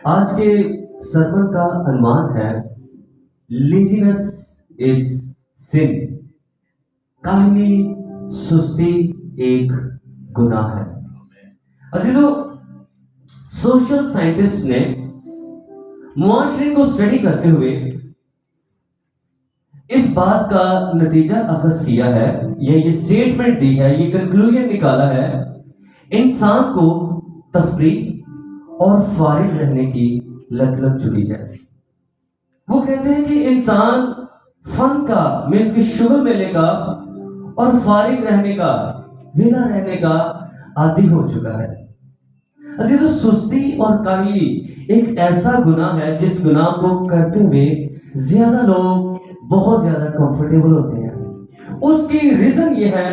آج کے سرمن کا عنوان ہے لیزینس از سن، کاہلی سستی ایک گناہ ہے۔ عزیزو، سوشل سائنٹسٹ نے معاشرے کو اسٹڈی کرتے ہوئے اس بات کا نتیجہ اخذ کیا ہے، یہ اسٹیٹمنٹ دی ہے، یہ کنکلوژن نکالا ہے، انسان کو تفریح اور فارغ رہنے کی لت لگ چکی ہے۔ وہ کہتے ہیں کہ انسان فن کا مینس کی شغل میلے کا اور فارغ رہنے کا، ویلا رہنے کا عادی ہو چکا ہے۔ عزیزو، سستی اور کاہلی ایک ایسا گناہ ہے جس گناہ کو کرتے ہوئے زیادہ لوگ بہت زیادہ کمفرٹیبل ہوتے ہیں۔ اس کی ریزن یہ ہے،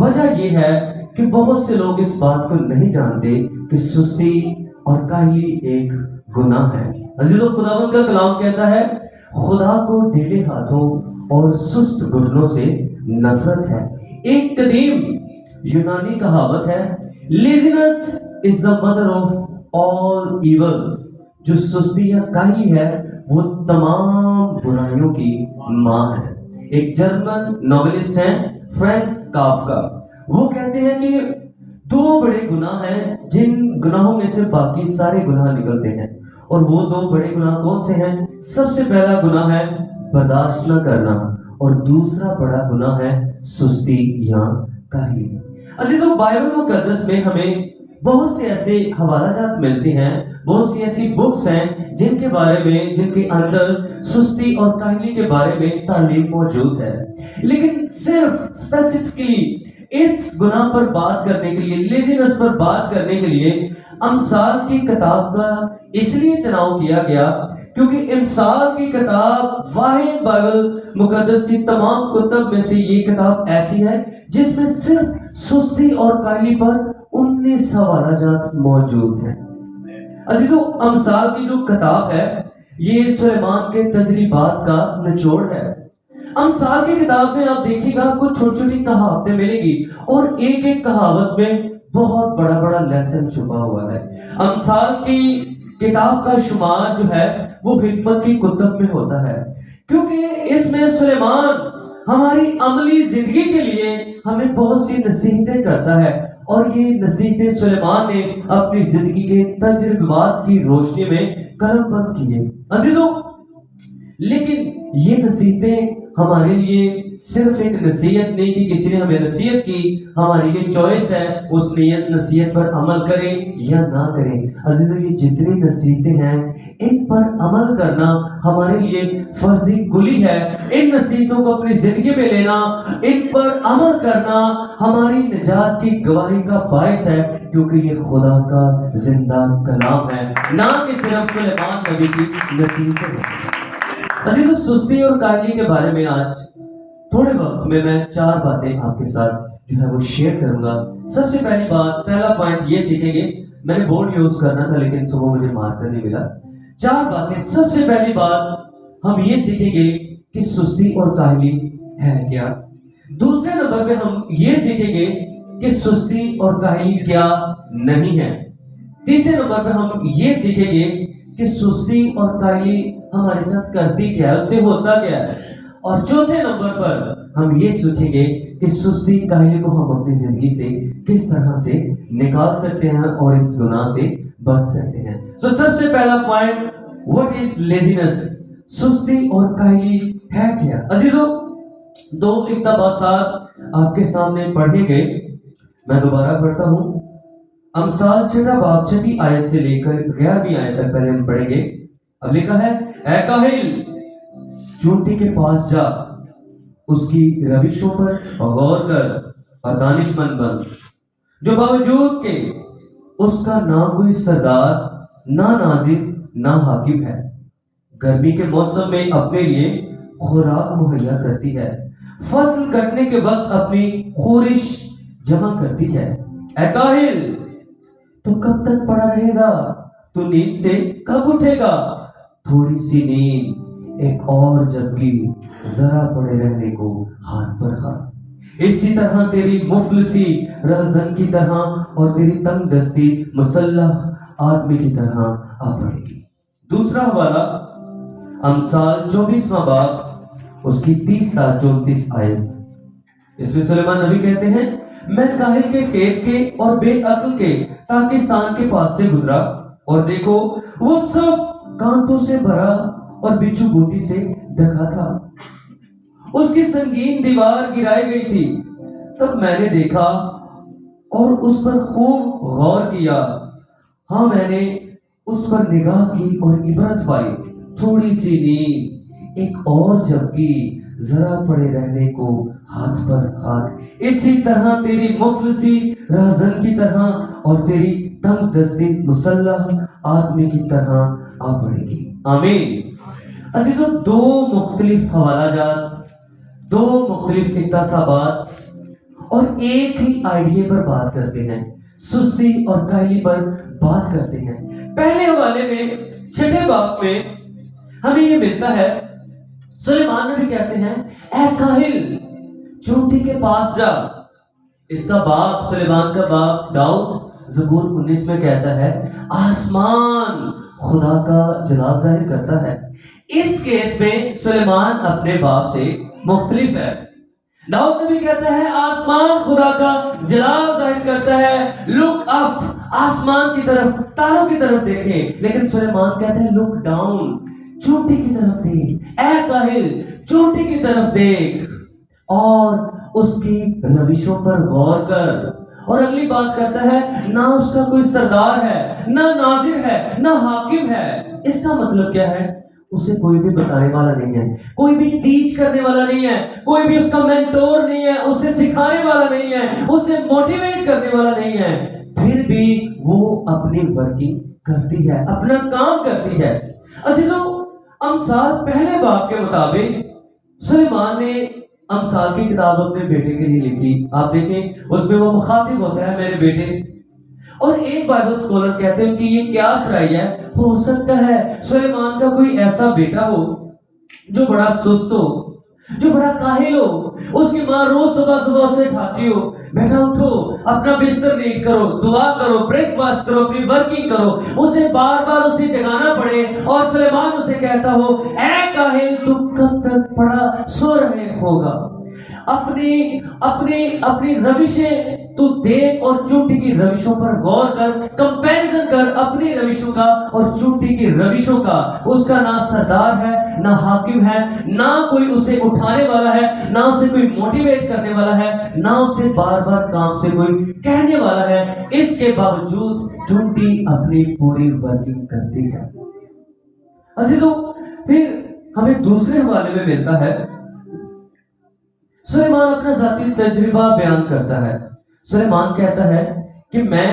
وجہ یہ ہے کہ بہت سے لوگ اس بات کو نہیں جانتے کہ سستی اور کاہلی ایک گناہ ہے۔ عزیزو، خداوند کا کلام کہتا ہے خدا کو ڈھیلے ہاتھوں اور سست گھٹنوں سے نفرت ہے۔ ایک قدیم یونانی کہاوت ہے، لیزینس از the mother of all evils, جو سستی یا کاہلی ہے وہ تمام برائیوں کی ماں ہے۔ ایک جرمن ناولسٹ ہیں فرانز کافکا، وہ کہتے ہیں کہ دو بڑے گناہ ہیں جن گناہوں میں سے باقی سارے گناہ نکلتے ہیں، اور وہ دو بڑے گناہ کون سے ہیں؟ سب سے پہلا گناہ ہے برداشت نہ کرنا، اور دوسرا بڑا گناہ ہے سستی یا کاہلی۔ عزیزو، بائبل مقدس میں ہمیں بہت سے ایسے حوالہ جات ملتے ہیں، بہت سی ایسی بکس ہیں جن کے بارے میں، جن کے اندر سستی اور کاہلی کے بارے میں تعلیم موجود ہے، لیکن صرف اسپیسیفکلی اس گناہ پر بات کرنے کے لیے، لیزینس پر بات کرنے کے لیے امثال کی کتاب کا اس لیے چناؤ کیا گیا کیونکہ امثال کی کتاب واحد بائبل مقدس کی تمام کتب میں سے یہ کتاب ایسی ہے جس میں صرف سستی اور کاہلی پر 19 حوالہ جات موجود ہیں۔ عزیزو، امثال کی جو کتاب ہے یہ سلیمان کے تجربات کا نچوڑ ہے۔ امثال کی کتاب میں آپ دیکھیے گا کچھ چھوٹی چھوٹی کہاوتیں ملے گی، اور ایک ایک کہاوت میں بہت بڑا بڑا لیسن چھپا ہوا ہے۔ امثال کی کتاب کا شمار جو ہے وہ حکمت کی کتب میں ہوتا ہے، کیونکہ اس میں سلیمان ہماری عملی زندگی کے لیے ہمیں بہت سی نصیحتیں کرتا ہے، اور یہ نصیحتیں سلیمان نے اپنی زندگی کے تجربات کی روشنی میں قلم بند کیے۔ عزیزو، لیکن یہ نصیحتیں ہمارے لیے صرف ایک نصیحت نہیں کہ کسی نے ہمیں نصیحت کی، ہماری یہ چوائس ہے اس نصیحت پر عمل کریں یا نہ کریں۔ عزیزو، یہ جتنی نصیحتیں ہیں ان پر عمل کرنا ہمارے لیے فرضی کلی ہے۔ ان نصیحتوں کو اپنی زندگی میں لینا، ان پر عمل کرنا ہماری نجات کی گواہی کا باعث ہے، کیونکہ یہ خدا کا زندہ کلام ہے، نہ کہ صرف سلیمان نبی کی نصیحتیں ہیں۔ عزیزو، سستی اور کاہلی کے بارے میں آج تھوڑے وقت میں 4 باتیں آپ کے ساتھ جو ہے وہ شیئر کروں گا۔ سب سے پہلی بات، پہلا پوائنٹ یہ سیکھیں گے، میں نے بورڈ یوز کرنا تھا لیکن صبح مجھے مارکر نہیں ملا۔ 4 باتیں۔ سب سے پہلی بات ہم یہ سیکھیں گے کہ سستی اور کاہلی ہے کیا۔ دوسرے نمبر پہ ہم یہ سیکھیں گے کہ سستی اور کاہلی کیا نہیں ہے۔ تیسرے نمبر پہ ہم یہ سیکھیں گے کہ سستی اور کاہلی ہمارے ساتھ کرتی کیا ہے، اس سے ہوتا کیا ہے۔ اور چوتھے نمبر پر ہم یہ سیکھیں گے کہ سستی کاہلی کو ہم اپنی زندگی سے کس طرح سے نکال سکتے ہیں اور اس گناہ سے بچ سکتے ہیں۔ سب سے پہلا پوائنٹ، what is laziness؟ سستی اور کاہلی ہے کیا۔ عزیزو، 2 اقتباسات آپ کے سامنے پڑھے گئے، میں دوبارہ پڑھتا ہوں۔ امثال 6 باب 6 آیت سے لے کر 11 آیت تک پہلے ہم پڑھیں گے۔ اب لکھا ہے، اے کاہل، چونٹی کے پاس جا، اس کی روشوں پر غور کر اور دانش مند بن، جو باوجود کہ اس کا نہ کوئی سردار، نہ ناظر، نہ حاکم ہے، گرمی کے موسم میں اپنے لیے خوراک مہیا کرتی ہے، فصل کٹنے کے وقت اپنی خورش جمع کرتی ہے۔ اے کاہل، تو کب تک پڑا رہے گا؟ تو نیند سے کب اٹھے گا؟ تھوڑی سی نیند ایک اور، جبکہ ذرا پڑے رہنے کو ہاتھ پر ہاتھ۔ اسی طرح تیری مفلسی رہزن کی طرح اور تیری تنگ دستی مسلح آدمی کی طرح آ پڑے گی۔ दूसरा हवाला अमसाल 24वां बाब उसकी 30-34 आयत। इसमें सुलेमान नबी कहते हैं, मैं काहिल के खेत के और बेअक्ल के पाकिस्तान के पास से गुजरा और देखो वो सब कांटों से भरा और बिच्छू बूटी से ढका था। उसकी संगीन दीवार गिराई गई थी। तब मैंने देखा और उस पर खूब गौर किया। हाँ, मैंने उस पर निगाह की और इबरत पाई। थोड़ी सी नींद, एक और झपकी, जरा पड़े रहने को हाथ पर हाथ। इसी तरह तेरी मुफलसी राजन की तरह और तेरी तंग दस्ती मुसल्लह आदमी की तरह आ पड़ेगी। आमीन। अजीजों, दो मुख्तलिफ हवालाजात, दो मुख्तलिफ इक्तसाबात और एक ही आइडिया पर बात करते हैं, सुस्ती और काहली पर बात करते हैं। पहले हवाले में 6 बाब में हमें ये मिलता है, सुलेमान नबी कहते हैं, ऐ काहिल चोटी के पास जा। इसका बाप, सुलेमान का बाप दाऊद ज़बूर 19 में कहता है, आसमान खुदा का जलाल जाहिर करता है। इस केस में सुलेमान अपने बाप से मुख्तलिफ है। दाऊद नबी कहता है, आसमान खुदा का जलाल जाहिर करता है, लुक अप, आसमान की तरफ, तारों की तरफ देखें। लेकिन सुलेमान कहता है, लुक डाउन, चोटी की तरफ देख। ऐ काहिल चोटी की तरफ देख और उसकी रविशों पर गौर कर। और अगली बात करता है, ना उसका कोई सरदार है, ना नाजिर है, ना हाकिम है। इसका मतलब क्या है? उसे कोई भी बताने वाला नहीं है, कोई भी टीच करने वाला नहीं है, कोई भी उसका मेंटोर नहीं है, उसे सिखाने वाला नहीं है, उसे मोटिवेट करने वाला नहीं है। फिर भी वो अपनी वर्किंग करती है, अपना काम करती है। अजीजों, अमसाल पहले बाब के मुताबिक सुलेमान ने अमसाल की किताब अपने बेटे के लिए लिखी। आप देखें, उसमें वो मुखातिब होता है, मेरे बेटे। और एक बाइबल स्कॉलर कहते हैं कि ये क्या सराई है, हो सकता है सुलेमान का कोई ऐसा बेटा हो जो बड़ा सुस्त हो, जो बड़ा काहिल हो। उसकी माँ रोज सुबह सुबह उसे उठाती हो, बेटा उठो, अपना बिस्तर नीट करो, दुआ करो, ब्रेकफास्ट करो, अपनी वर्किंग करो। उसे बार बार उसे जगाना पड़े और सुलेमान उसे कहता हो, ऐ काहिल तू कब तक पड़ा सो रहे होगा। अपनी अपनी अपनी रविशें तू देख और चोटी की रविशों पर गौर कर, कंपैरिजन कर अपनी रविशों का और चोटी की रविशों का। उसका ना सरदार है, ना हाकिम है, ना कोई उसे उठाने वाला है, ना उसे कोई मोटिवेट करने वाला है, ना उसे बार बार काम से कोई कहने वाला है। इसके बावजूद चोटी अपनी पूरी वर्किंग करती है। अजीजों, फिर हमें दूसरे हवाले में मिलता है, सुलेमान अपना जाती तजुर्बा बयान करता है। सुलेमान कहता है कि मैं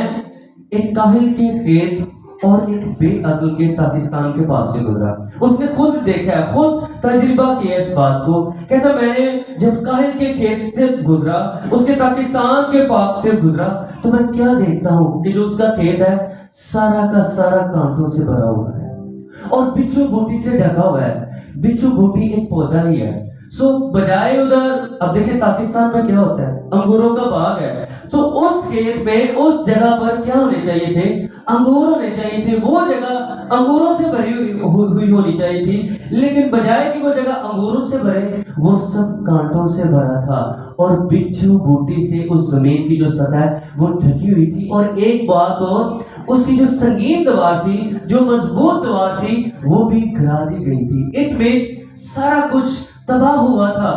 एक काहिल के खेत और एक बेअक्ल के पाकिस्तान के पास से गुजरा। उसने खुद देखा है, खुद तजुर्बा किया इस बात को। कहता, मैंने जब काहिल के खेत से गुजरा, उसके पाकिस्तान के पास से गुजरा, तो मैं क्या देखता हूँ कि जो उसका खेत है सारा का सारा कांटों से भरा हुआ है और बिच्छू बूटी से ढका हुआ है। बिच्छू बूटी एक पौधा ही है। बजाय उधर, अब देखिए पाकिस्तान में क्या होता है, अंगूरों का बाग है, तो उस खेत में, उस जगह पर क्या होने चाहिए थे? अंगूर होने चाहिए थे। वो जगह अंगूरों से भरी हुई होनी चाहिए थी, लेकिन बजाय कि वो जगह अंगूरों से भरे, वो सब कांटों से भरा था और बिच्छू बूटी से उस जमीन की जो सतह है वो ढकी हुई थी। और एक बात और, उसकी जो संगीन दीवार थी, जो मजबूत दीवार थी, वो भी गिरा दी गई थी। इट मींस सारा कुछ तबाह हुआ था।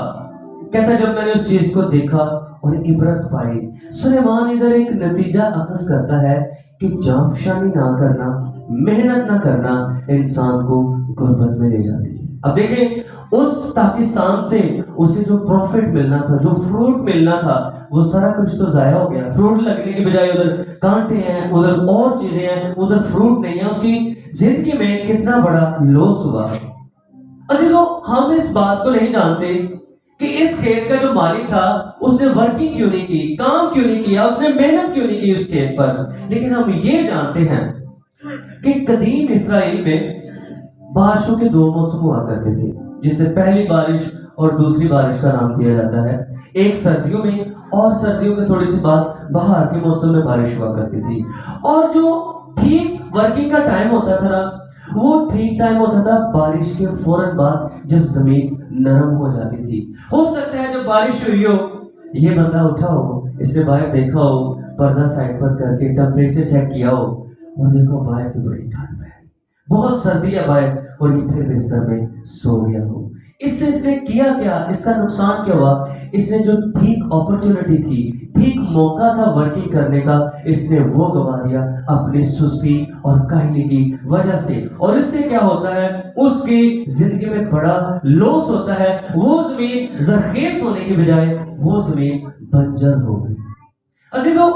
कहता, जब मैंने उस चीज को देखा और इबरत पाई। सुलेमान इधर एक नतीजा अखज़ करता है कि जांफशानी ना करना, मेहनत ना करना इंसान को गुर्बत में ले जाती है। अब देखें, उस पाकिस्तान से उसे जो प्रॉफिट मिलना था, जो फ्रूट मिलना था, वो सारा कुछ तो जाया हो गया। फ्रूट लगने की बजाय उधर कांटे हैं, उधर और चीजें हैं, उधर फ्रूट नहीं है। उसकी जिंदगी में कितना बड़ा लॉस हुआ। अजीजों, हम इस बात को नहीं जानते कि इस खेत का जो मालिक था उसने वर्किंग क्यों नहीं की, काम क्यों नहीं किया, उसने मेहनत क्यों नहीं की उस खेत पर। लेकिन हम ये जानते हैं कि कदीम इसराइल में बारिशों के 2 मौसम हुआ करते थे, जिसे पहली बारिश और दूसरी बारिश का नाम दिया जाता है। एक सर्दियों में और सर्दियों के थोड़ी सी बाद बहार के मौसम में बारिश हुआ करती थी। और जो ठीक वर्किंग का टाइम होता था ना, وہ ٹھیک ٹائم ہوتا تھا بارش کے فوراً بعد جب زمین نرم ہو جاتی تھی. ہو سکتا ہے جب بارش ہوئی ہو یہ بندہ اٹھا ہو, اس نے باہر دیکھا ہو, پردہ سائڈ پر کر کے ٹمپریچر چیک کیا ہو اور دیکھو باہر تو بڑی ٹھنڈ ہے, بہت سردی ہے باہر, اور یہ پھر بستر میں سو گیا ہو. اس سے اس نے کیا کیا, اس کا نقصان کیا ہوا؟ اس نے جو ٹھیک اپرچونٹی تھی, ٹھیک موقع تھا ورکنگ کرنے کا, اس نے وہ گوا دیا اپنی سستی اور کاہلی کی وجہ سے. اور اس سے کیا ہوتا ہے, اس کی زندگی میں بڑا لوس ہوتا ہے. وہ زمین زرخیز ہونے کی بجائے وہ زمین بنجر ہو گئی. عزیزو,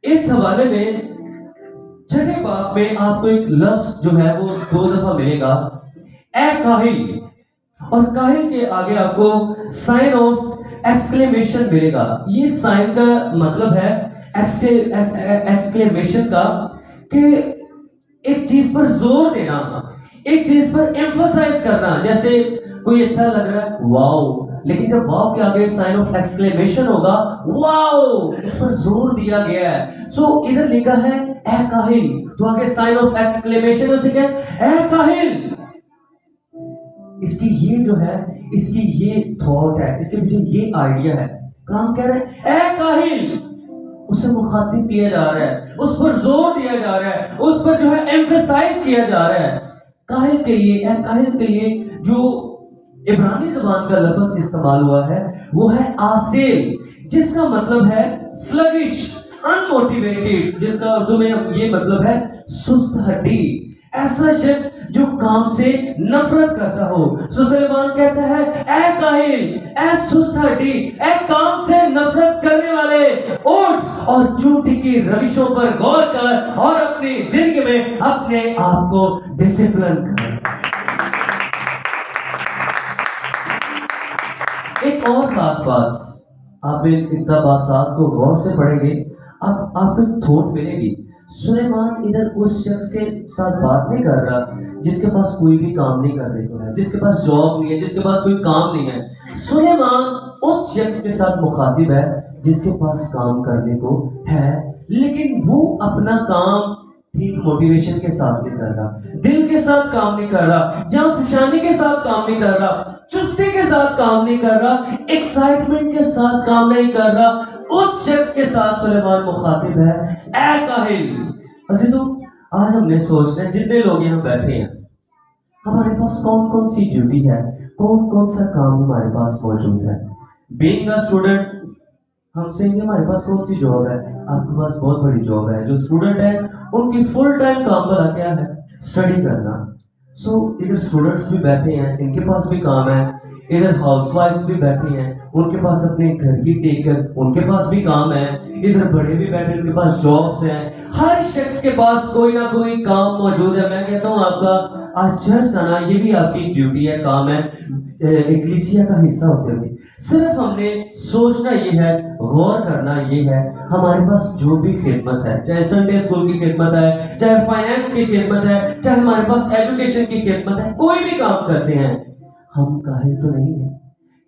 اس حوالے میں چھٹے باب میں آپ کو ایک لفظ جو ہے وہ 2 دفعہ ملے گا, اے کاہل, اور کاہل کے آگے آپ کو سائن آف ایکسکلیمیشن ملے گا. یہ سائن کا مطلب ہے ایکسکلیمیشن کا, کہ ایک چیز پر زور دینا, ایک چیز پر ایمفسائز کرنا. جیسے کوئی اچھا لگ رہا ہے واو, لیکن جب واو کے آگے سائن آف ایکسکلیمیشن ہوگا, واو, اس پر زور دیا گیا ہے. سو ادھر لکھا ہے اے کاہل, تو آگے سائن آف ایکسکلیمیشن اسے کہ اے کاہل. اس کی یہ جو ہے, اس کی یہ تھاٹ ہے, اس کے پیچھے یہ آئیڈیا ہے. کام کہہ رہے ہیں اے کاہل, اسے مخاطب کیا جا رہا ہے, اس پر زور دیا جا رہا ہے, اس پر جو ہے ایمفسائز کیا جا رہا ہے. کاہل کے لیے, اے کاہل کے لیے جو عبرانی زبان کا لفظ استعمال ہوا ہے وہ ہے آسیل, جس کا مطلب ہے سلگش, انموٹیویٹڈ, جس کا اردو میں یہ مطلب ہے سست ہڈی. ایسا شخص جو کام سے نفرت کرتا ہو. سلیمان کہتا ہے اے کاہل, اے سست ہڈی, اے کام سے نفرت کرنے والے, اٹھ اور چوٹی کی روشوں پر غور کر اور اپنی زندگی میں اپنے آپ کو ڈسپلن کر. ایک اور خاص بات, آپ اقتباسات کو غور سے پڑھیں گے, اب آپ کو ایک تھوٹ ملے گی. سلیمان ادھر اس شخص کے ساتھ بات نہیں کر رہا جس کے پاس کوئی بھی کام نہیں کرنے کو ہے, جس کے پاس جاب نہیں ہے, جس کے پاس کوئی کام نہیں ہے. سلیمان اس شخص کے ساتھ مخاطب ہے جس کے پاس کام کرنے کو ہے, لیکن وہ اپنا کام ٹھیک موٹیویشن کے ساتھ نہیں کر رہا, دل کے ساتھ کام نہیں کر رہا, جہاں فشانی کے ساتھ کام نہیں کر رہا, چستی کے ساتھ کام نہیں کر رہا, ایکسائٹمنٹ کے ساتھ کام نہیں کر رہا. اس شخص کے ساتھ سلیمان مخاطب ہے اے کاہل. عزیزو, آج ہم نے سوچنا ہے, جتنے لوگ یہاں بیٹھے ہیں, ہمارے پاس کون کون سی ڈیوٹی ہے, کون کون سا کام ہمارے پاس موجود ہے. بینگ اے اسٹوڈنٹ, ہم سے ہمارے پاس کون سی جاب ہے؟ آپ کے پاس بہت بڑی جاب ہے. جو اسٹوڈنٹ ہے ان کی فل ٹائم کام بنا کیا ہے؟ اسٹڈی کرنا. سو ادھر اسٹوڈنٹس بھی بیٹھے ہیں, ان کے پاس بھی کام ہے. ادھر ہاؤس وائف بھی بیٹھے ہیں, ان کے پاس اپنے گھر کی ٹیک کر, ان کے پاس بھی کام ہے. ادھر بڑے بھی بیٹھے, ان کے پاس جابس ہیں. ہر شخص کے پاس کوئی نہ کوئی کام موجود ہے. میں کہتا ہوں آپ کا آج چرچ آنا یہ بھی آپ کی ڈیوٹی ہے, کام ہے, ایکلیسیا کا حصہ ہوتے ہوئے. صرف ہم نے سوچنا یہ ہے, غور کرنا یہ ہے, ہمارے پاس جو بھی خدمت ہے, چاہے سنڈے اسکول کی خدمت ہے, چاہے فائنینس کی خدمت ہے, چاہے ہمارے پاس ایجوکیشن کی خدمت ہے, کوئی بھی کام کرتے ہیں, ہم کاہل تو نہیں ہیں.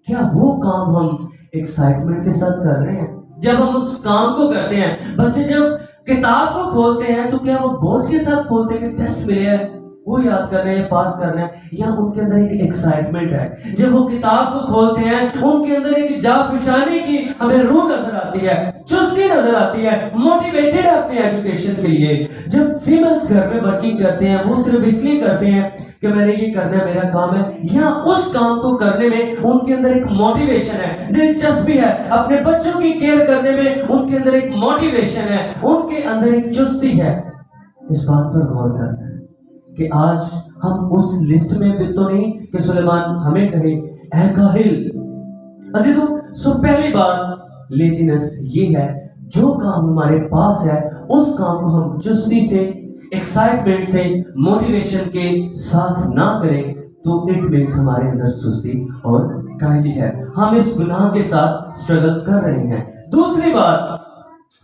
کیا وہ کام ہم ایکسائٹمنٹ کے ساتھ کر رہے ہیں؟ جب ہم اس کام کو کرتے ہیں, بچے جب کتاب کو کھولتے ہیں تو کیا وہ بوجھ کے ساتھ کھولتے ہیں کہ ٹیسٹ ملے ہے وہ یاد کرنا ہے, پاس کرنا ہے, یا ان کے اندر ایک ایکسائٹمنٹ ہے؟ جب وہ کتاب کو کھولتے ہیں ان کے اندر ایک جافشانی کی ہمیں روح نظر آتی ہے, چستی نظر آتی ہے, موٹیویٹڈ ہے اپنے ایجوکیشن کے لیے. جب فیملز گھر میں ورکنگ کرتے ہیں وہ صرف اس لیے کرتے ہیں کہ میں نے یہ کرنا ہے, میرا کام ہے, یا اس کام کو کرنے میں ان کے اندر ایک موٹیویشن ہے, دلچسپی ہے. اپنے بچوں کی کیئر کرنے میں ان کے اندر ایک موٹیویشن ہے, ان کے اندر ایک چستی ہے. اس بات پر غور کرنا ہے کہ آج ہم اس لسٹ میں بھی تو نہیں کہ سلیمان ہمیں کہے اے کاہل. عزیزو, سو پہلی بات لیزینس یہ ہے, جو کام ہمارے پاس ہے اس کام کو ہم چستی سے, ایکسائٹمنٹ سے, موٹیویشن کے ساتھ نہ کریں تو اٹ مینس ہمارے اندر سستی اور کاہلی ہے, ہم اس گناہ کے ساتھ اسٹرگل کر رہے ہیں. دوسری بات,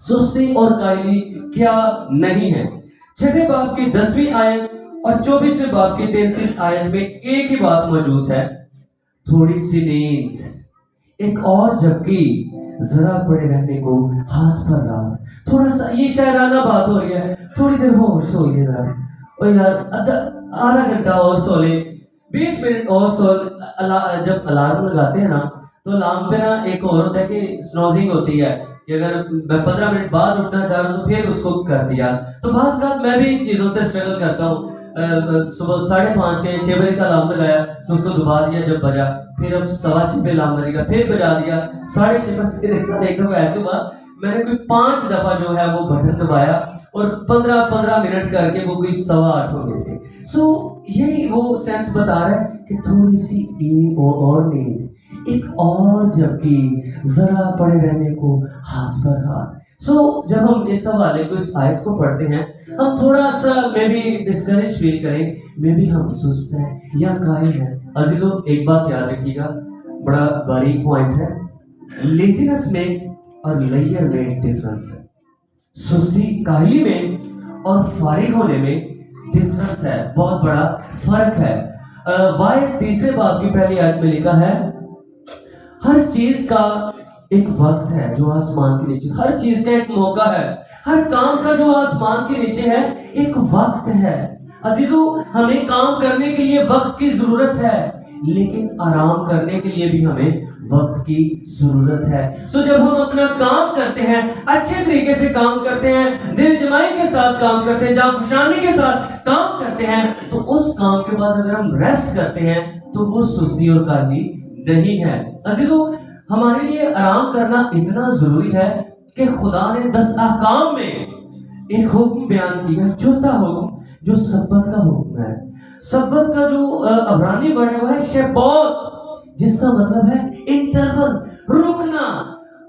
سستی اور کاہلی کیا نہیں ہے. چھٹے باب کی 10ویں آیت اور 24ویں باب کی 33 آیت میں ایک ہی بات موجود ہے, تھوڑی سی نیند, ایک اور جھپکی, ذرا پڑے رہنے کو, ہاتھ پر رات, تھوڑا سا, یہ شاعرانہ بات ہو رہی ہے, تھوڑی دیر ہو سوئیے ذرا, और यार आधा घंटा और सो ले, 20 मिनट और सो। जब अलार्म लगाते हैं ना तो अलार्म पे ना एक और होता है कि स्नोजिंग होती है कि अगर मैं 15 मिनट बाद उठना चाह रहा हूँ तो फिर उसको कर दिया। तो बात बात मैं भी इन चीज़ों से स्ट्रगल करता हूँ। सुबह 5:30 के 6 बजे का अलार्म लगाया तो उसको दबा दिया, जब बजा फिर अब 6:15 पे अलार्म बजेगा, फिर बजा दिया 6:30 पर। फिर एक साथ एकदम ऐसे हुआ मैंने कोई 5 दफा जो है वो बटन दबाया और 15-15 मिनट करके वो कोई 8:15 हो गए थे। सो यही वो सेंस बता रहा है कि थोड़ी सी और नींद, एक और जबकि जरा पड़े रहने को हाथ पर हाथ। सो जब हम इस हवाले को, इस आयत को पढ़ते हैं, हम थोड़ा सा मे बी डिस्करेज फील करें, मे बी हम सुस्त हैं या कायल हैं। अजीजों एक बात याद रखिएगा, बड़ा बारीक पॉइंट है, लेजीनेस में और लेयर में डिफरेंस है। सुस्ती काहली में और फारिग होने में डिफरेंस है, बहुत बड़ा फर्क है। वाइस 3 बाब की पहली आयत में लिखा है, हर चीज का एक वक्त है जो आसमान के नीचे, हर चीज का एक मौका है, हर काम का जो आसमान के नीचे है एक वक्त है। अजीजों हमें काम करने के लिए वक्त की जरूरत है, लेकिन आराम करने के लिए भी हमें वक्त की जरूरत है। सो जब हम अपना काम करते हैं, अच्छे तरीके से काम करते हैं, दिल जमाई के साथ काम करते हैं, जाफशानी के साथ काम करते हैं, तो उस काम के बाद अगर हम रेस्ट करते हैं तो वो सुस्ती और काहली नहीं है। अजीजों हमारे लिए आराम करना इतना जरूरी है कि खुदा ने 10 अहकाम में एक हुक्म बयान किया, चौथा हुक्म जो सब्बत का हुक्म है। सब्बत का जो अब्रानी वर्ड है वो है शब्बोत, जिसका मतलब है इंटरवल, रुकना,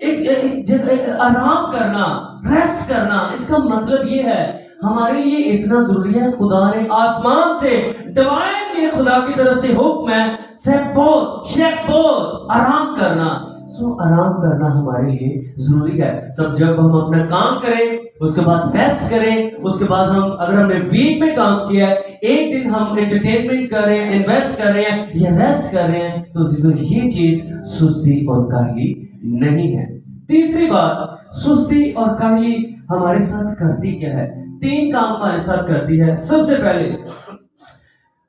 एक जगह आराम करना, रेस्ट करना। इसका मतलब ये है हमारे लिए इतना जरूरी है, खुदा ने आसमान से डिवाइन ये खुदा की तरफ से हुक्म है, सब्बोत, शब्बोत, आराम करना। सो आराम करना हमारे लिए जरूरी है। सब जब हम अपना काम करें, उसके बाद रेस्ट करें, उसके बाद हम अगर हमने वीक में काम किया है, एक दिन हम एंटरटेनमेंट कर रहे हैं, इन्वेस्ट कर रहे हैं या रेस्ट कर रहे हैं, तो ये चीज सुस्ती और काहली नहीं है। तीसरी बात, सुस्ती और काहली हमारे साथ करती क्या है? 3 काम हमारे साथ करती है। सबसे पहले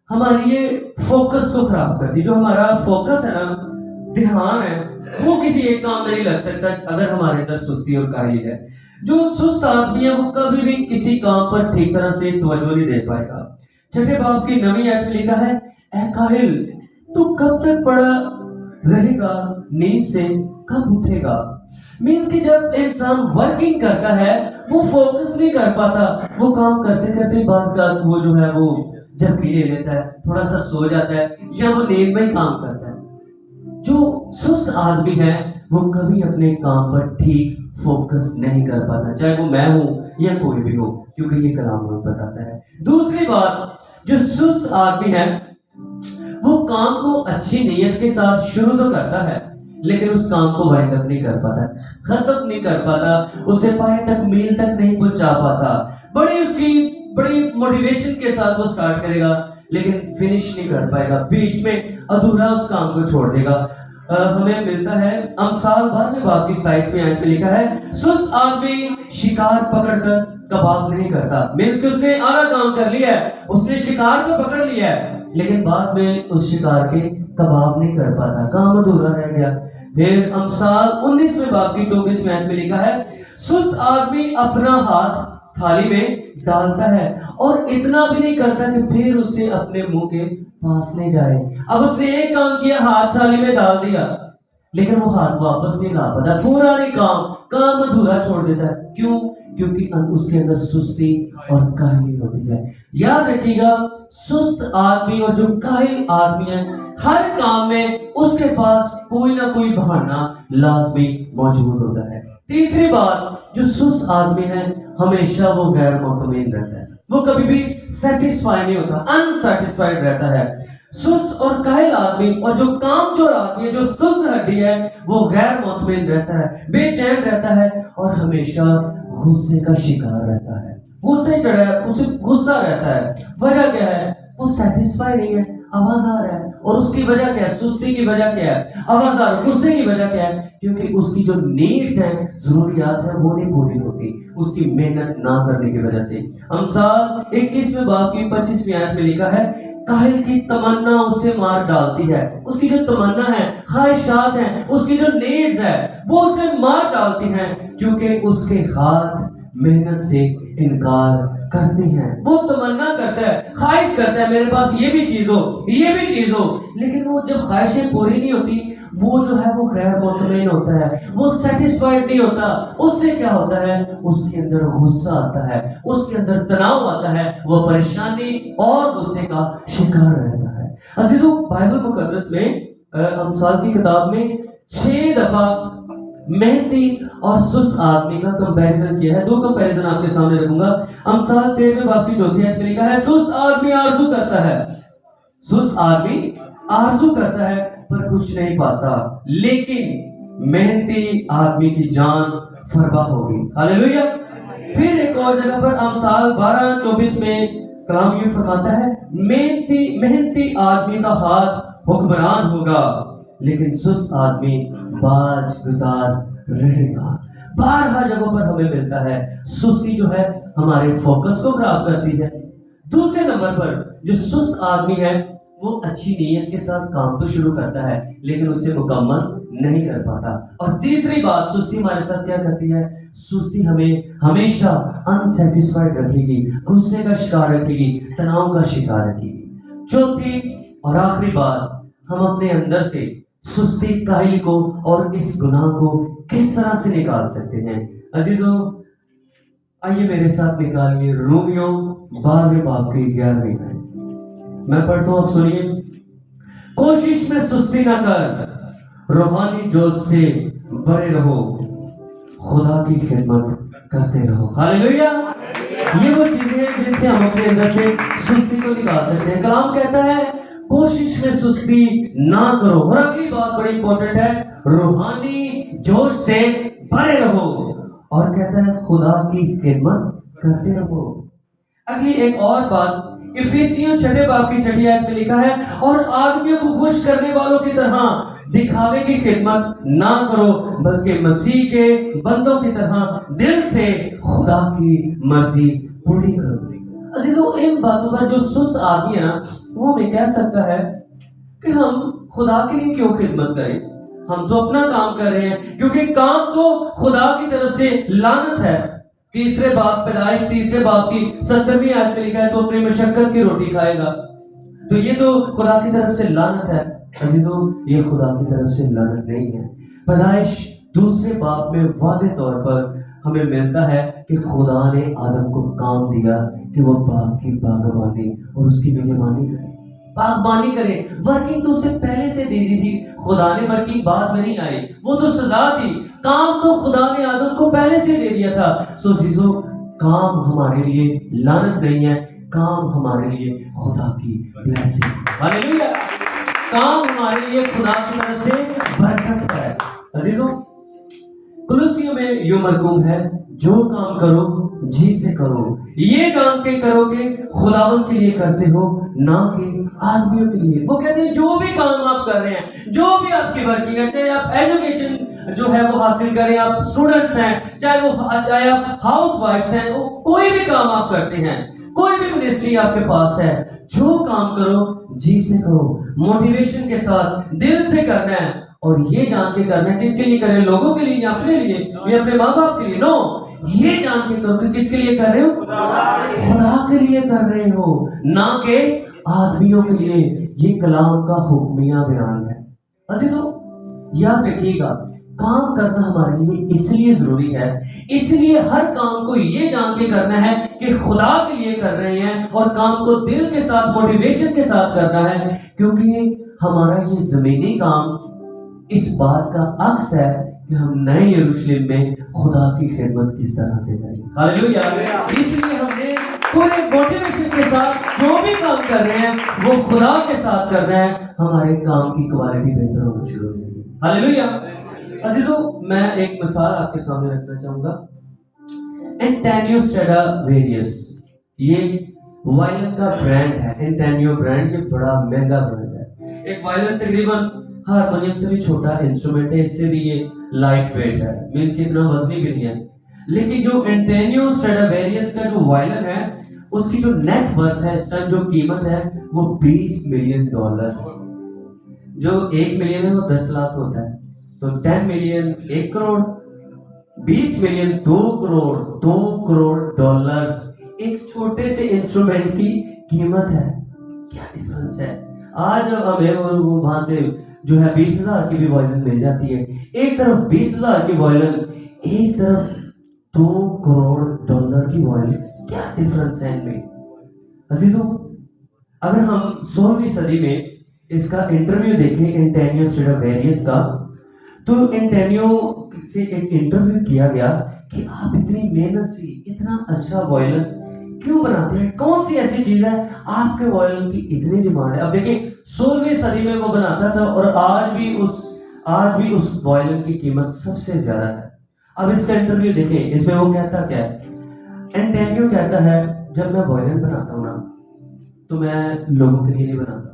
हमारी ये फोकस को खराब करती। जो हमारा फोकस है ना, ध्यान है, वो किसी एक काम में नहीं लग सकता अगर हमारे अंदर सुस्ती और काहली है। जो सुस्त आदमी है वो कभी भी किसी काम पर ठीक तरह से तवज्जो नहीं दे पाएगा। 6 बाब की 9वीं आयत में लिखा है, ऐ काहिल तू कब तक पड़ा रहेगा, नींद से कब उठेगा। मीन कि जब इंसान वर्किंग करता है वो फोकस नहीं कर पाता, वो काम करते करते बाज़ वो जो है वो झपकी ले लेता है, थोड़ा सा सो जाता है या वो नींद में ही काम करता है। जो सुस्त आदमी है वो कभी अपने काम पर ठीक फोकस नहीं कर पाता, चाहे वो मैं हूं या कोई भी हो, क्योंकि ये कलाम हमें बताता है। दूसरी बात, जो सुस्त आदमी है वो काम को अच्छी नीयत के साथ शुरू तो करता है, लेकिन उस काम को वाइंड अप नहीं कर पाता, खत्म नहीं कर पाता, उसे पाए तकमील तक नहीं पहुंचा पाता। बड़ी मोटिवेशन के साथ वो स्टार्ट करेगा लेकिन फिनिश नहीं कर पाएगा, बीच में अधूरा उस काम को छोड़ देगा। हमें मिलता है अमसाल 12वें बाब की 27वें आयत में लिखा है, सुस्त आदमी शिकार पकड़कर कबाब नहीं करता। मीन्स कि उसने आधा काम कर लिया है, उसने शिकार को पकड़ लिया है, लेकिन बाद में उस शिकार के कबाब नहीं कर पाता, काम अधूरा रह गया। फिर अमसाल 19वें बाब की 24वें आयत में लिखा है, सुस्त आदमी अपना हाथ थाली में डालता है और इतना भी नहीं करता कि फिर उसे अपने मुंह के पास नहीं जाए। अब उसने एक काम किया, हाथ थाली में डाल दिया, लेकिन वो हाथ वापस नहीं ला पाता, पूरा नहीं काम अधूरा छोड़ देता है। क्यों? क्योंकि उसके अंदर सुस्ती और काहिली होती है। याद रखिएगा, सुस्त आदमी और जो काहिल आदमी है, हर काम में उसके पास कोई ना कोई बहाना लाजमी मौजूद होता है। तीसरी बात, जो सुस्त आदमी है हमेशा वो गैर मुतमईन रहता है, वो कभी भी सेटिस्फाई नहीं होता, अनसेटिस्फाइड रहता है। सुस्त और काहिल आदमी और जो कामचोर आदमी है, जो सुस्त हड्डी है, वो गैर मुतमईन रहता है, बेचैन रहता है और हमेशा गुस्से का शिकार रहता है। गुस्से चढ़ा है, उसे गुस्सा रहता है। वजह क्या है? वो सेटिस्फाई नहीं है, आवाज आ रहा है, اور اس کی وجہ کیا ہے؟ سستی کی وجہ کیا ہے؟ آوازار غصے کی وجہ کیا ہے؟ کیونکہ اس کی جو نیڈز ہیں، ضروریات ہیں، وہ نہیں پوری ہوتی اس کی محنت نہ کرنے کی وجہ سے۔ امثال 21 باب کی 25ویں آیت میں لکھا ہے، کاہل کی تمنا اسے مار ڈالتی ہے۔ اس کی جو تمنا ہے، خواہشات ہیں، اس کی جو نیڈز ہے، وہ اسے مار ڈالتی ہیں، کیونکہ اس کے ہاتھ محنت سے انکار کرتے ہیں۔ وہ تمنا کرتا ہے، خواہش کرتا ہے میرے پاس یہ بھی چیز ہو، یہ بھی چیز ہو، لیکن وہ جب خواہشیں پوری نہیں ہوتی، وہ جو ہے وہ غیر مطمئن ہوتا ہے، وہ سیٹسفائڈ نہیں ہوتا۔ اس سے کیا ہوتا ہے؟ اس کے اندر غصہ آتا ہے، اس کے اندر تناؤ آتا ہے، وہ پریشانی اور غصے کا شکار رہتا ہے۔ عزیزو، بائبل مقدس میں امثال کی کتاب میں 6 دفعہ محنتی اور سست آدمی کا کمپیریزن کیا ہے۔ 2 کمپیریزن آپ کے سامنے رکھوں گا۔ امثال 13 باب کی 4 آیت میں لکھا ہے، سست آدمی آرزو کرتا ہے، سست آدمی آرزو کرتا ہے پر کچھ نہیں پاتا، لیکن محنتی آدمی کی جان فربا ہوگی۔ ہاللیلویہ۔ پھر ایک اور جگہ پر امثال 12:24 میں کلام یہ فرماتا ہے، محنتی آدمی کا ہاتھ حکمران ہوگا، لیکن سست آدمی باج گزار رہے گا۔ بارہا جگہوں پر ہمیں ملتا ہے سستی جو ہے ہمارے فوکس کو خراب کرتی ہے۔ دوسرے نمبر پر جو سست آدمی ہے وہ اچھی نیت کے ساتھ کام تو شروع کرتا ہے لیکن اسے مکمل نہیں کر پاتا۔ اور تیسری بات، سستی ہمارے ساتھ کیا کرتی ہے؟ سستی ہمیں ہمیشہ انسیٹسفائیڈ رکھے گی، غصے کا شکار رکھے گی، تناؤ کا شکار رکھے گی۔ چوتھی اور آخری بات، ہم اپنے اندر سے سستی، کاہلی کو اور اس گناہ کو کس طرح سے نکال سکتے ہیں؟ عزیزو، آئیے میرے ساتھ نکالیے رومیو 12 باب کی 11ویں آیت۔ میں پڑھتا ہوں، آپ سنیے۔ کوشش میں سستی نہ کر، روحانی جوش سے بڑے رہو، خدا کی خدمت کرتے رہو۔ ہاللیلویہ۔ یہ وہ چیزیں ہیں جن سے ہم اپنے اندر سے سستی کو نکال سکتے ہیں۔ کلام کہتا ہے کوشش میں سستی نہ کرو، اور اگلی بات بڑی امپورٹنٹ ہے، روحانی جوش سے بڑے رہو، اور کہتا ہے خدا کی خدمت کرتے رہو۔ اگلی ایک اور بات، افیسیوں 6 باب کی 6 آیت میں لکھا ہے، اور آدمیوں کو خوش کرنے والوں کی طرح دکھاوے کی خدمت نہ کرو، بلکہ مسیح کے بندوں کی طرح دل سے خدا کی مرضی پوری کرو۔ عزیزو، ان باتوں پر جو سست آدمی ہے وہ ہمیں کہہ سکتا ہے کہ ہم خدا کے لیے کیوں خدمت کریں؟ ہم تو اپنا کام کر رہے ہیں، کیونکہ کام تو خدا کی طرف سے لعنت ہے۔ تیسرے باب، پیدائش 3 باب کی 17ویں آیت میں لکھا ہے، تو اپنی مشقت کی روٹی کھائے گا۔ تو یہ تو خدا کی طرف سے لعنت ہے۔ عزیزو، یہ خدا کی طرف سے لعنت نہیں ہے۔ پیدائش 2 باب میں واضح طور پر ہمیں ملتا ہے کہ خدا نے آدم کو کام دیا کہ وہ باغ کی باغبانی اور اس کی نگہبانی کرے، باغبانی کرے۔ ورکنگ تو اسے پہلے سے دے دی تھی، خدا نے ورکنگ بعد میں نہیں آئی، وہ تو سزا تھی۔ کام تو خدا نے آدم کو پہلے سے دے دیا تھا۔ سو چیزوں، کام ہمارے لیے لعنت نہیں ہے، کام ہمارے لیے خدا کی بلیسنگ۔ ہاللیلویہ۔ کام ہمارے لیے خدا کی طرف سے برکت ہے۔ عزیزوں، کولوسیوں میں یوں مرقوم ہے، جو کام کرو جی سے کرو، یہ کام کے کرو کہ خداوند کے لیے کرتے ہو، نہ کہ آدمیوں کے لیے۔ وہ کہتے ہیں جو بھی کام آپ کر رہے ہیں، جو بھی آپ کی ورکنگ ہے، چاہے آپ ایجوکیشن جو ہے وہ حاصل کریں، آپ اسٹوڈنٹس ہیں، چاہے آپ ہاؤس وائفs ہیں، کوئی بھی کام آپ کرتے ہیں، کوئی بھی منسٹری آپ کے پاس ہے، جو کام کرو جی سے کرو، موٹیویشن کے ساتھ، دل سے کرنا ہے، اور یہ جان کے کرنا ہے کس کے لیے کریں؟ لوگوں کے لیے یا اپنے لیے یا اپنے ماں باپ کے لیے؟ نو، یہ جان کے کرو کہ کس کے لیے کر رہے ہو؟ خدا کے لیے کر رہے ہو، نہ کہ آدمیوں کے لیے۔ یہ کلام کا حکمیہ بیان ہے۔ عزیزو، یاد رکھیے گا، کام کرنا ہمارے لیے اس لیے ضروری ہے، اس لیے ہر کام کو یہ جان کے کرنا ہے کہ خدا کے لیے کر رہے ہیں، اور کام کو دل کے ساتھ، موٹیویشن کے ساتھ کرنا ہے، کیونکہ ہمارا یہ زمینی کام اس بات کا عکس ہے کہ ہم نئے یروشلم میں خدا کی خدمت کس طرح سے کریں۔ ہاللیلویہ۔ اس لیے ہم نے پورے موٹیویشن کے ساتھ جو بھی کام کر رہے ہیں وہ خدا کے ساتھ کرنا ہے، ہمارے کام کی کوالٹی بہتر ہونا شروع ہو جائے گی۔ ہاللیلویہ۔ عزیزو، میں ایک مثال آپ کے سامنے رکھنا چاہوں گا۔ انٹینیو اسٹریڈاویریس، یہ وائلن کا برانڈ ہے۔ انٹینیو برانڈ یہ بڑا مہنگا برانڈ ہے۔ एक वायलिन तकरीबन हारमोनियम से भी छोटा इंस्ट्रूमेंट है, इससे भी ये लाइट वेट है, मीन्स कि इतना वजनी भी नहीं है। लेकिन जो एंटेनियो स्ट्रैडिवेरियस का जो वायलिन है उसकी जो नेट वर्थ है इस टाइम, जो कीमत है वो $20 मिलियन। जो 1 मिलियन है वो 10 लाख होता है, तो 10 मिलियन 1 करोड़, 20 मिलियन 2 करोड़, $2 एक छोटे से इंस्ट्रूमेंट की कीमत है। क्या डिफरेंस है। आज हमें वहां से जो है 20,000 की भी वायलिन मिल जाती है, एक तरफ 20,000 की वायलिन, एक तरफ $2 करोड़ की वायलिन। क्या डिफरेंस है इनमें अजीजों। अगर हम 16वीं सदी में इसका इंटरव्यू देखें एंटेनियो स्ट्रैडिवेरियस का, तो एंटेनियो से एक इंटरव्यू किया गया कि आप इतनी मेहनत से इतना अच्छा वायलिन क्यों बनाते हैं, कौन सी ऐसी चीज है आपके वायलिन की इतनी डिमांड है। अब देखिए 16वीं सदी में वो बनाता था और आज भी उस वायलिन की कीमत सबसे ज्यादा है। अब इसका इंटरव्यू देखें, इसमें वो कहता क्या है। एंटेनियो कहता है जब मैं वायलिन बनाता हूं ना तो मैं लोगों के लिए नहीं बनाता,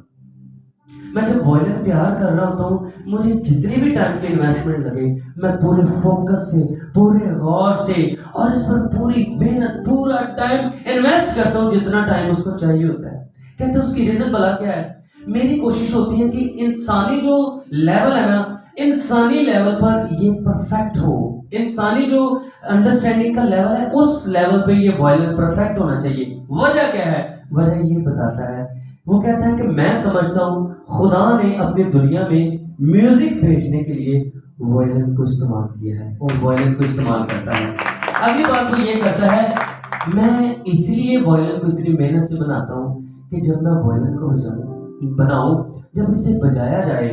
मैं जब वायलिन तैयार कर रहा होता हूँ मुझे जितनी भी टाइम की इन्वेस्टमेंट लगे मैं पूरे फोकस से, पूरे गौर से और इस पर पूरी मेहनत, पूरा टाइम इन्वेस्ट करता हूँ जितना टाइम उसको चाहिए होता है। कहते हैं उसकी रीजन भला क्या है। मेरी कोशिश होती है कि इंसानी जो लेवल है ना, इंसानी लेवल पर ये परफेक्ट हो, इंसानी जो अंडरस्टैंडिंग का लेवल है उस लेवल पे ये वायलिन परफेक्ट होना चाहिए। वजह क्या है, वजह ये बताता है। वो कहता है कि मैं समझता हूँ खुदा ने अपनी दुनिया में म्यूजिक भेजने के लिए वायलिन को इस्तेमाल किया है और वायलिन को इस्तेमाल करता है। अगली बात वो ये करता है, मैं इसलिए वायलिन को इतनी मेहनत से बनाता हूँ कि जब मैं वायलिन को बनाऊं, जब इसे बजाया जाए,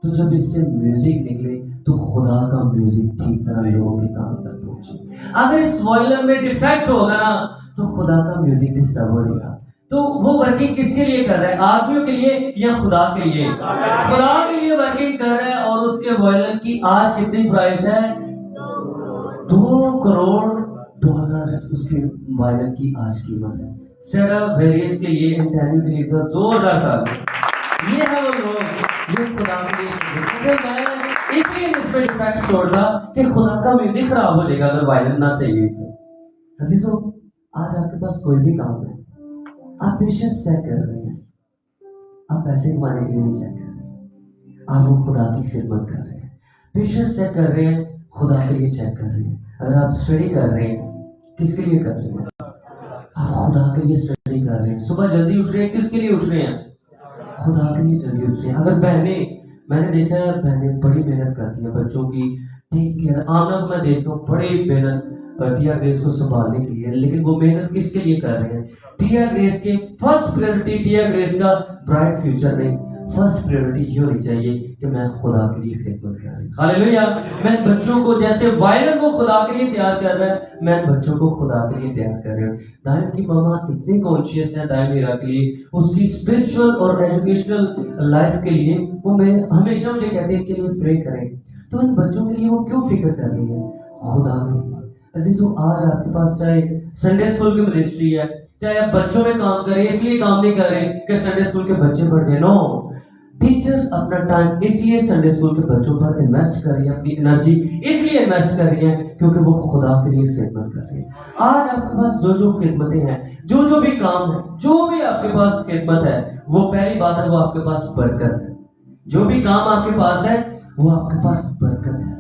तो जब इससे म्यूजिक निकले तो खुदा का म्यूजिक ठीक तरह लोगों के कान तक पहुंचे। अगर इस वायलिन में डिफेक्ट होगा ना तो खुदा का म्यूजिक डिस्टर्ब हो जाएगा। तो वो वर्किंग किसके लिए कर रहा है, आदमियों के लिए या खुदा के लिए। खुदा के लिए वर्किंग कर रहा है और उसके वायलिन की आज कितनी प्राइस है, $2 करोड़ उसके वायलिन की आज कीमत है। स्ट्रैडिवेरियस के लिए एंटेनियो के लिए जोरदार था। ये है वो लोग जो खुदा के लिए, मैं इसलिए इसमें डिफेक्ट छोड़ था कि खुदा का म्यूजिक खराब हो जाएगा अगर वायलिन ना सही हुई तो। अजीजों, आज आपके पास कोई भी काम है, आप पेशेंस चेक कर रहे हैं, आप पैसे कमाने के लिए नहीं चेक कर रहे, आप वो खुदा की खिदमत कर रहे हैं। पेशेंस चेक कर रहे हैं, खुदा के लिए चेक कर रहे हैं। अगर आप स्टडी कर रहे हैं, किसके लिए कर रहे हैं, आप खुदा के लिए स्टडी कर रहे हैं। सुबह जल्दी उठ रहे हैं, किसके लिए उठ रहे हैं, खुदा के लिए जल्दी उठ रहे हैं। अगर बहनें, मैंने देखा है बहनें बड़ी मेहनत करती हैं बच्चों की टेक केयर। आमना मैं देखता हूँ बड़ी मेहनत टिया ग्रेस को संभालने के लिए, लेकिन वो मेहनत किसके लिए कर रहे हैं। टिया ग्रेस के फर्स्ट प्रायोरिटी, टिया ग्रेस का ब्राइट फ्यूचर नहीं, फर्स्ट प्रायोरिटी ये होनी चाहिए कि मैं खुदा के लिए खिदमत कर रही हूँ। हालेलुया। मैं बच्चों को जैसे वायलिन को खुदा के लिए तैयार कर रहा है, मैं बच्चों को खुदा के लिए तैयार कर रही हूँ। दाइम की मामा इतनी कॉन्शियस है दाइम मीरा के लिए, उसकी स्पिरिचुअल और एजुकेशनल लाइफ के लिए। वो मैं हमेशा मुझे कहते हैं इनके लिए प्रे करें। तो इन बच्चों के लिए वो क्यों फिक्र कर रही है, खुदा के लिए। अजीजों, आज आपके पास चाहे संडे स्कूल की मिनिस्ट्री है, चाहे आप बच्चों में काम करें, इसलिए काम नहीं कर रहे कि संडे स्कूल के बच्चे पढ़ जाए। नो, टीचर्स अपना टाइम इसलिए संडे स्कूल के बच्चों पर इन्वेस्ट कर रही है, अपनी एनर्जी इसलिए इन्वेस्ट कर रही है क्योंकि वो खुदा के लिए खिदमत कर रही है। आज आपके पास जो जो खिदमतें हैं, जो जो भी काम है, जो भी आपके पास खिदमत है, वो पहली बात है वो आपके पास बरकत है। जो भी काम आपके पास है वो आपके पास बरकत है।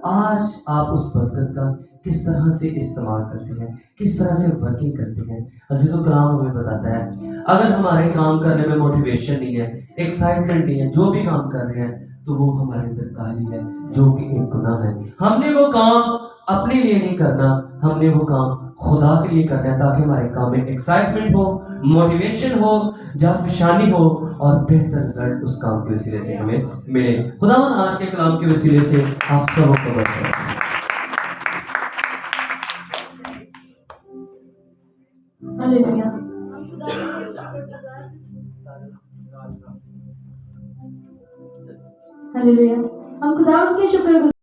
आज आप उस बरकत का किस तरह से इस्तेमाल करते हैं, किस तरह से वर्किंग करते हैं। अजीज़ों, कलाम हमें बताता है अगर हमारे काम करने में मोटिवेशन नहीं है, एक्साइटमेंट नहीं है, जो भी काम कर रहे हैं, तो वो हमारे अंदर काली है, जो कि एक गुनाह है। हमने वो काम अपने लिए नहीं करना, हमने वो काम खुदा के लिए करना है, ताकि हमारे काम में एक्साइटमेंट हो, मोटिवेशन हो, जाफिशानी हो और बेहतर रिजल्ट उस काम के वसीले से हमें मिले। खुदावन आज के कलाम के वसीले से आप सबको बरकत। हालेलुया। हालेलुया। हम खुदावंद के शुक्र